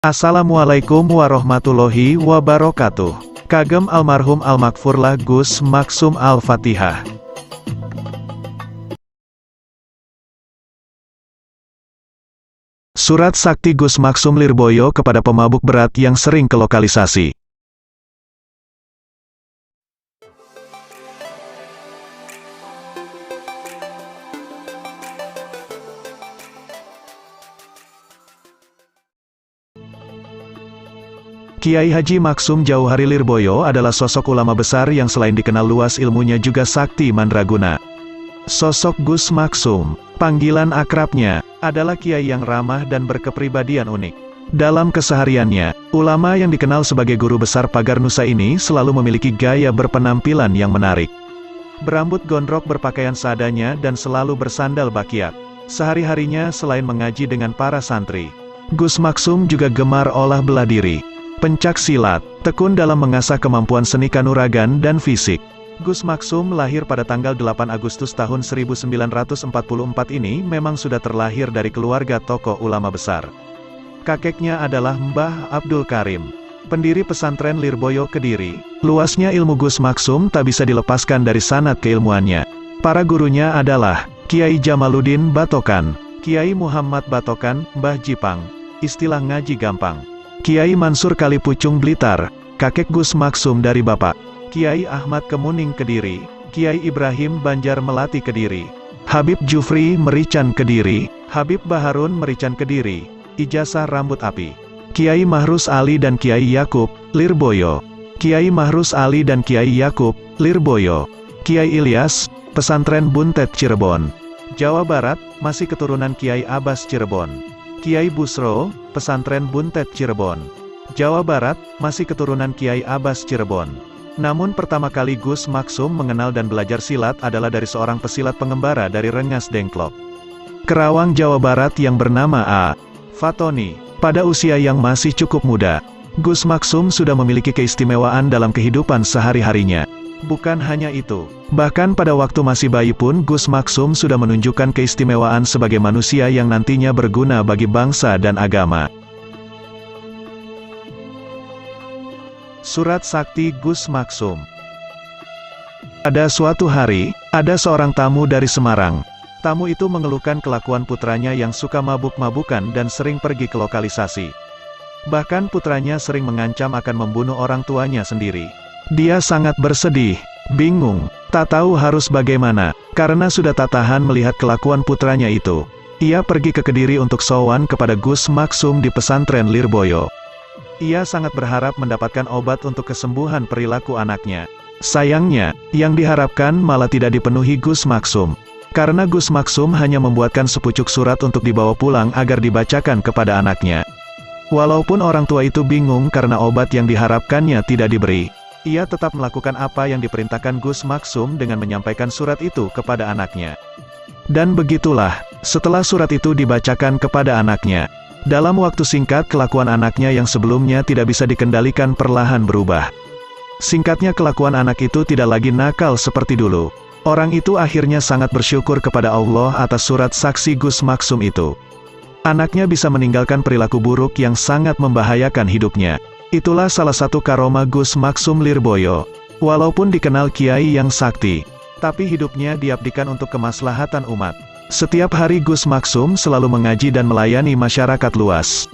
Assalamualaikum warahmatullahi wabarakatuh. Kagem almarhum Almakfurlah Gus Maksum Al-Fatihah. Surat Sakti Gus Maksum Lirboyo kepada pemabuk berat yang sering ke lokalisasi. Kiai Haji Maksum Jauhari Lirboyo adalah sosok ulama besar yang selain dikenal luas ilmunya juga sakti mandraguna. Sosok Gus Maksum, panggilan akrabnya, adalah kiai yang ramah dan berkepribadian unik. Dalam kesehariannya, ulama yang dikenal sebagai guru besar pagar Nusa ini selalu memiliki gaya berpenampilan yang menarik. Berambut gondrong, berpakaian seadanya dan selalu bersandal bakiak. Sehari-harinya selain mengaji dengan para santri, Gus Maksum juga gemar olah bela diri, pencak silat, tekun dalam mengasah kemampuan seni kanuragan dan fisik. Gus Maksum lahir pada tanggal 8 Agustus tahun 1944 ini memang sudah terlahir dari keluarga tokoh ulama besar. Kakeknya adalah Mbah Abdul Karim, pendiri pesantren Lirboyo Kediri. Luasnya ilmu Gus Maksum tak bisa dilepaskan dari sanad keilmuannya. Para gurunya adalah Kiai Jamaluddin Batokan, Kiai Muhammad Batokan, Mbah Jipang, istilah ngaji gampang. Kiai Mansur Kalipucung Blitar, kakek Gus Maksum dari bapak. Kiai Ahmad Kemuning Kediri, Kiai Ibrahim Banjar Melati Kediri, Habib Jufri Merican Kediri, Habib Baharun Merican Kediri, ijazah rambut api. Kiai Mahrus Ali dan Kiai Yakub, Lirboyo. Kiai Mahrus Ali dan Kiai Yakub, Lirboyo. Kiai Ilyas, pesantren Buntet Cirebon, Jawa Barat, masih keturunan Kiai Abbas Cirebon. Kiai Busro, pesantren Buntet Cirebon, Jawa Barat, masih keturunan Kiai Abbas Cirebon. Namun pertama kali Gus Maksum mengenal dan belajar silat adalah dari seorang pesilat pengembara dari Rengas Dengklok, Kerawang, Jawa Barat yang bernama A. Fatoni. Pada usia yang masih cukup muda, Gus Maksum sudah memiliki keistimewaan dalam kehidupan sehari-harinya. Bukan hanya itu, bahkan pada waktu masih bayi pun Gus Maksum sudah menunjukkan keistimewaan sebagai manusia yang nantinya berguna bagi bangsa dan agama. Surat Sakti Gus Maksum. Pada suatu hari, ada seorang tamu dari Semarang. Tamu itu mengeluhkan kelakuan putranya yang suka mabuk-mabukan dan sering pergi ke lokalisasi. Bahkan putranya sering mengancam akan membunuh orang tuanya sendiri. Dia sangat bersedih, bingung, tak tahu harus bagaimana, karena sudah tak tahan melihat kelakuan putranya itu. Ia pergi ke Kediri untuk sowan kepada Gus Maksum di pesantren Lirboyo. Ia sangat berharap mendapatkan obat untuk kesembuhan perilaku anaknya. Sayangnya, yang diharapkan malah tidak dipenuhi Gus Maksum. Karena Gus Maksum hanya membuatkan sepucuk surat untuk dibawa pulang agar dibacakan kepada anaknya. Walaupun orang tua itu bingung karena obat yang diharapkannya tidak diberi, ia tetap melakukan apa yang diperintahkan Gus Maksum dengan menyampaikan surat itu kepada anaknya. Dan begitulah, setelah surat itu dibacakan kepada anaknya, dalam waktu singkat kelakuan anaknya yang sebelumnya tidak bisa dikendalikan perlahan berubah. Singkatnya kelakuan anak itu tidak lagi nakal seperti dulu. Orang itu akhirnya sangat bersyukur kepada Allah atas surat saksi Gus Maksum itu. Anaknya bisa meninggalkan perilaku buruk yang sangat membahayakan hidupnya. Itulah salah satu karomah Gus Maksum Lirboyo. Walaupun dikenal kiai yang sakti, tapi hidupnya diabdikan untuk kemaslahatan umat. Setiap hari Gus Maksum selalu mengaji dan melayani masyarakat luas.